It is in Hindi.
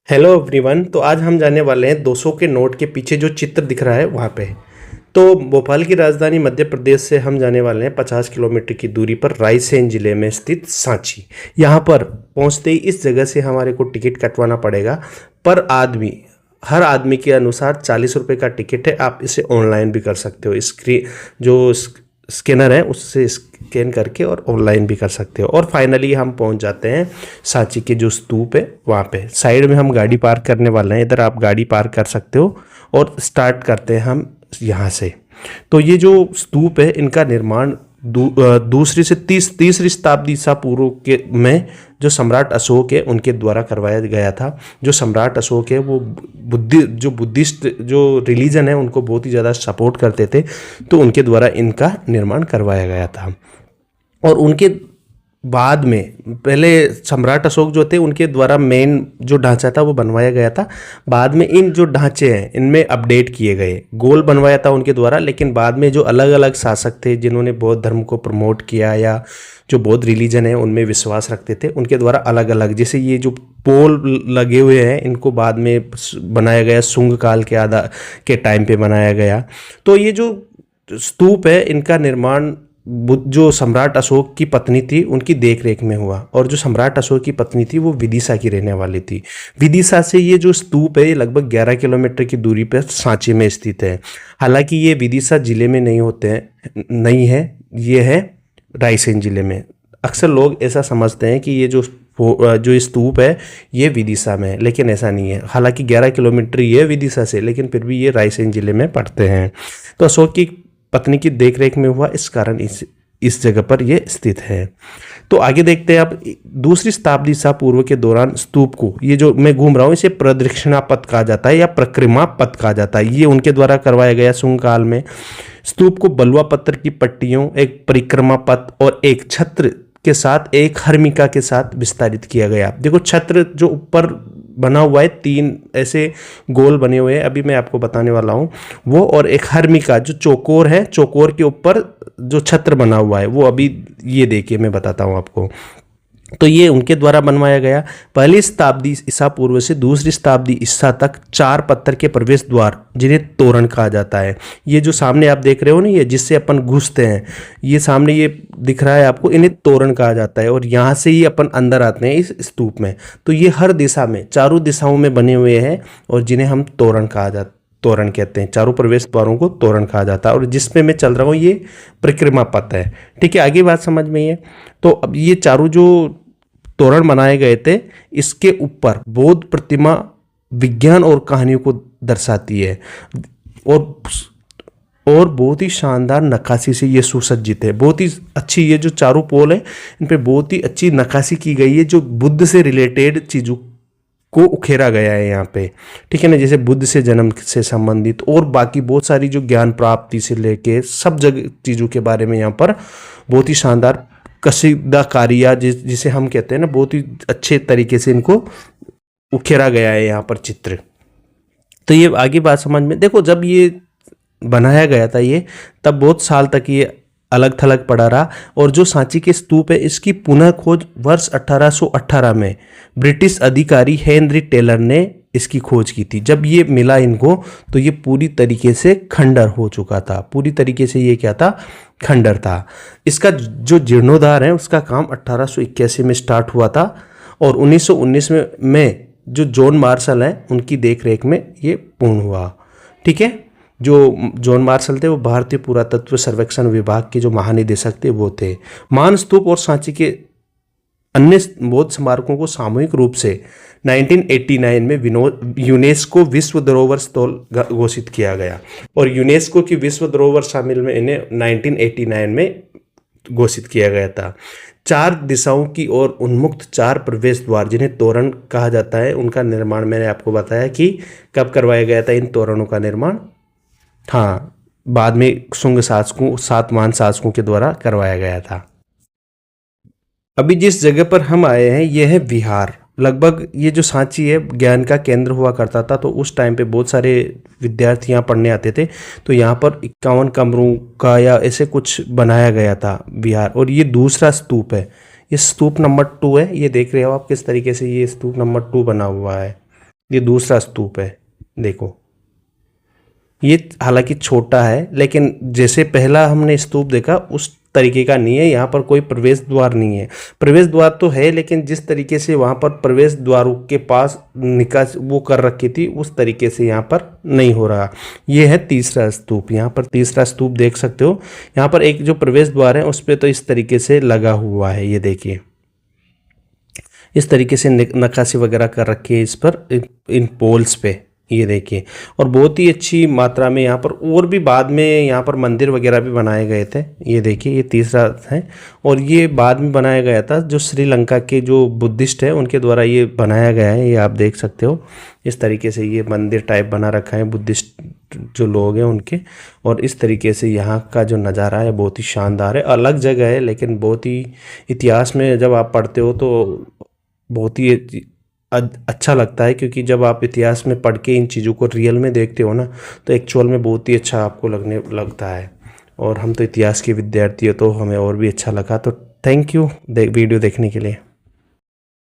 Hello everyone. तो आज हम जाने वाले हैं 200 के नोट के पीछे जो चित्र दिख रहा है वहाँ पे। तो भोपाल की राजधानी मध्य प्रदेश से हम जाने वाले हैं 50 किलोमीटर की दूरी पर रायसेन जिले में स्थित सांची। यहाँ पर पहुँचते ही इस जगह से हमारे को टिकट कटवाना पड़ेगा। पर आदमी, हर आदमी के अनुसार 40 रुपये का टिकट है। आप इसे ऑनलाइन भी कर सकते हो। स्क्रीन जो स्कैनर है उससे स्कैन करके और ऑनलाइन भी कर सकते हो। और फाइनली हम पहुंच जाते हैं सांची के जो स्तूप है वहाँ पे। साइड में हम गाड़ी पार्क करने वाले हैं, इधर आप गाड़ी पार्क कर सकते हो। और स्टार्ट करते हैं हम यहाँ से। तो ये जो स्तूप है इनका निर्माण दूसरी से तीसरी शताब्दी ईसा पूर्व के में जो सम्राट अशोक है उनके द्वारा करवाया गया था। जो सम्राट अशोक है वो बुद्धिस्ट जो रिलीजन है उनको बहुत ही ज़्यादा सपोर्ट करते थे, तो उनके द्वारा इनका निर्माण करवाया गया था। और उनके बाद में पहले सम्राट अशोक जो थे उनके द्वारा मेन जो ढांचा था वो बनवाया गया था। बाद में इन जो ढांचे हैं इनमें अपडेट किए गए। गोल बनवाया था उनके द्वारा, लेकिन बाद में जो अलग अलग शासक थे जिन्होंने बौद्ध धर्म को प्रमोट किया या जो बौद्ध रिलीजन है उनमें विश्वास रखते थे उनके द्वारा अलग अलग, जैसे ये जो पोल लगे हुए हैं इनको बाद में बनाया गया, शुंग काल के आधा के टाइम पे बनाया गया। तो ये जो स्तूप है इनका निर्माण जो सम्राट अशोक की पत्नी थी उनकी देखरेख में हुआ। और जो सम्राट अशोक की पत्नी थी वो विदिशा की रहने वाली थी। विदिशा से ये जो स्तूप है ये लगभग 11 किलोमीटर की दूरी पर सांची में स्थित है। हालांकि ये विदिशा जिले में नहीं होते हैं, नहीं है, ये है रायसेन जिले में। अक्सर लोग ऐसा समझते हैं कि ये जो स्तूप है ये विदिशा में है, लेकिन ऐसा नहीं है। हालांकि 11 किलोमीटर ये विदिशा से, लेकिन फिर भी ये रायसेन जिले में पड़ते हैं। तो अशोक की पत्नी की देखरेख में हुआ, इस कारण इस जगह पर यह स्थित है। तो आगे देखते हैं आप। दूसरी शताब्दी ईसा पूर्व के दौरान स्तूप को, ये जो मैं घूम रहा हूँ इसे प्रदक्षिणा पथ कहा जाता है या परिक्रमा पथ कहा जाता है। ये उनके द्वारा करवाया गया शुंग काल में। स्तूप को बलुआ पत्थर की पट्टियों, एक परिक्रमा पथ और एक छत्र के साथ, एक हर्मिका के साथ विस्तारित किया गया। देखो छत्र जो ऊपर बना हुआ है, 3 ऐसे गोल बने हुए हैं, अभी मैं आपको बताने वाला हूँ वो। और एक हर्मिका जो चौकोर है, चौकोर के ऊपर जो छत्र बना हुआ है वो अभी ये देखिए मैं बताता हूँ आपको। तो ये उनके द्वारा बनवाया गया। पहली शताब्दी ईसा पूर्व से दूसरी शताब्दी ईसा तक 4 पत्थर के प्रवेश द्वार जिन्हें तोरण कहा जाता है। ये जो सामने आप देख रहे हो ना, ये जिससे अपन घुसते हैं, ये सामने ये दिख रहा है आपको, इन्हें तोरण कहा जाता है। और यहाँ से ही अपन अंदर आते हैं इस स्तूप में। तो ये हर दिशा में, चारों दिशाओं में बने हुए हैं और जिन्हें हम तोरण कहते हैं। चारों प्रवेश द्वारों को तोरण कहा जाता है। और जिसमें मैं चल रहा हूँ ये परिक्रमा पथ है। ठीक है, आगे बात समझ में है। तो अब ये चारों जो तोरण बनाए गए थे इसके ऊपर बौद्ध प्रतिमा विज्ञान और कहानियों को दर्शाती है। और बहुत ही शानदार नक्काशी से ये सुसज्जित है। बहुत ही अच्छी, ये जो चारों पोल है इन पे बहुत ही अच्छी नक्काशी की गई है जो बुद्ध से रिलेटेड चीज़ों को उखेरा गया है यहाँ पे। ठीक है ना, जैसे बुद्ध से जन्म से संबंधित और बाकी बहुत सारी जो ज्ञान प्राप्ति से लेके सब जगह चीज़ों के बारे में यहाँ पर बहुत ही शानदार कसीदाकारिया जिसे हम कहते हैं ना, बहुत ही अच्छे तरीके से इनको उखेरा गया है यहाँ पर चित्र। तो ये आगे बात समझ में, देखो जब ये बनाया गया था ये, तब बहुत साल तक ये अलग थलग पड़ा रहा। और जो सांची के स्तूप है इसकी पुनः खोज वर्ष 1818 में ब्रिटिश अधिकारी हेनरी टेलर ने इसकी खोज की थी। जब ये मिला इनको तो ये पूरी तरीके से खंडर हो चुका था। पूरी तरीके से ये क्या था, खंडर था। इसका जो जीर्णोद्धार है उसका काम 1881 में स्टार्ट हुआ था और 1919 में जो जॉन मार्शल हैं उनकी देखरेख में ये पूर्ण हुआ। ठीक है, जो जॉन मार्शल थे वो भारतीय पुरातत्व सर्वेक्षण विभाग के जो महानिदेशक थे वो थे। मान स्तूप और सांची के अन्य बौद्ध स्मारकों को सामूहिक रूप से 1989 में यूनेस्को विश्व धरोहर स्थल घोषित किया गया। और यूनेस्को की विश्व धरोहर शामिल में इन्हें 1989 में घोषित किया गया था। 4 दिशाओं की ओर उन्मुक्त 4 प्रवेश द्वार जिन्हें तोरण कहा जाता है, उनका निर्माण मैंने आपको बताया कि कब करवाया गया था इन तोरणों का निर्माण। हाँ, बाद में शुंग शासकों, सातवाहन शासकों के द्वारा करवाया गया था। अभी जिस जगह पर हम आए हैं यह है विहार। लगभग ये जो सांची है ज्ञान का केंद्र हुआ करता था, तो उस टाइम पे बहुत सारे विद्यार्थी यहाँ पढ़ने आते थे। तो यहाँ पर 51 कमरों का या ऐसे कुछ बनाया गया था विहार। और ये दूसरा स्तूप है, ये स्तूप नंबर 2 है। ये देख रहे हो आप किस तरीके से ये स्तूप नंबर 2 बना हुआ है। ये दूसरा स्तूप है, देखो ये हालांकि छोटा है, लेकिन जैसे पहला हमने स्तूप देखा उस तरीके का नहीं है। यहाँ पर कोई प्रवेश द्वार नहीं है, प्रवेश द्वार तो है लेकिन जिस तरीके से वहाँ पर प्रवेश द्वारों के पास निकास वो कर रखी थी उस तरीके से यहाँ पर नहीं हो रहा। ये है तीसरा स्तूप, यहाँ पर तीसरा स्तूप देख सकते हो। यहाँ पर एक जो प्रवेश द्वार है उस पर तो इस तरीके से लगा हुआ है, ये देखिए इस तरीके से नक्काशी वगैरह कर रखी है इस पर, इन पोल्स पे, ये देखिए। और बहुत ही अच्छी मात्रा में यहाँ पर और भी बाद में यहाँ पर मंदिर वगैरह भी बनाए गए थे। ये देखिए ये तीसरा है, और ये बाद में बनाया गया था, जो श्रीलंका के जो बुद्धिस्ट है उनके द्वारा ये बनाया गया है। ये आप देख सकते हो इस तरीके से ये मंदिर टाइप बना रखा है बुद्धिस्ट जो लोग हैं उनके। और इस तरीके से यहाँ का जो नज़ारा है बहुत ही शानदार है, अलग जगह है लेकिन बहुत ही, इतिहास में जब आप पढ़ते हो तो बहुत ही अच्छा लगता है, क्योंकि जब आप इतिहास में पढ़ के इन चीज़ों को रियल में देखते हो ना तो एक्चुअल में बहुत ही अच्छा आपको लगने लगता है। और हम तो इतिहास के विद्यार्थी हो तो हमें और भी अच्छा लगा। तो थैंक यू वीडियो देखने के लिए।